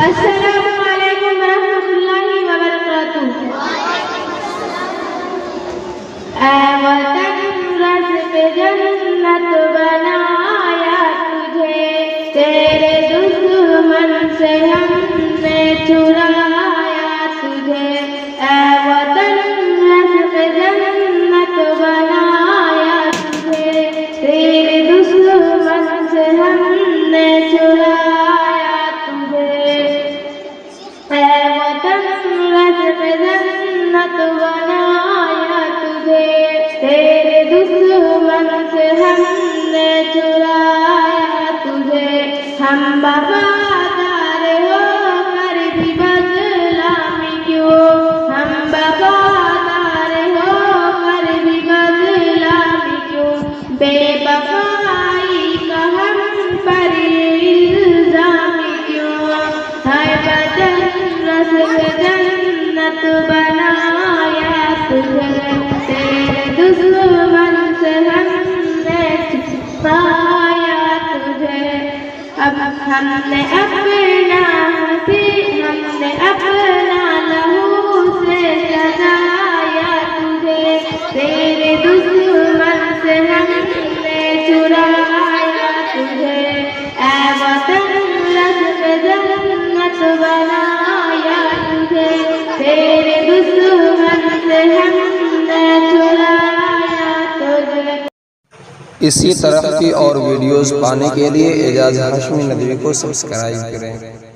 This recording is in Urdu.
السلام علیکم ورحمۃ اللہ وبرکاتہ۔ اے وطن رز پہ جنت بنایا تجھے، تیرے دشمن سے ہم نے چھڑایا تجھے۔ اے وطن رز پہ جنت بنایا تجھے، تیرے دشمن سے ہم نے چھڑایا تجھے۔ اے وطن رز پہ جنت بنایا تجھے، تیرے دشمن سے ہم نے چھڑایا تجھے۔ ہم وفادار ہو کر بھی بدنامی کیوں، ہم وفادار ہو کر بھی بدنامی کیوں، بے وفائی کا ہم پر الزام کیوں۔ ہے وطن رز پہ جنت بنایا تجھے، تیرے دشمن سے ہم نے چھپایا تجھے۔ اب ہم نے اپنا لہو سے سجایا تجھے، تیرے دشمن سے ہم نے چرایا تجھے۔ اے وطن رز پہ جنت بنایا تجھے، تیرے دشمن سے ہم نے چرایا تجھے۔ اسی طرح کی اور ویڈیوز پانے کے لیے اعجاز ہاشمی ندوی کو سبسکرائب کریں۔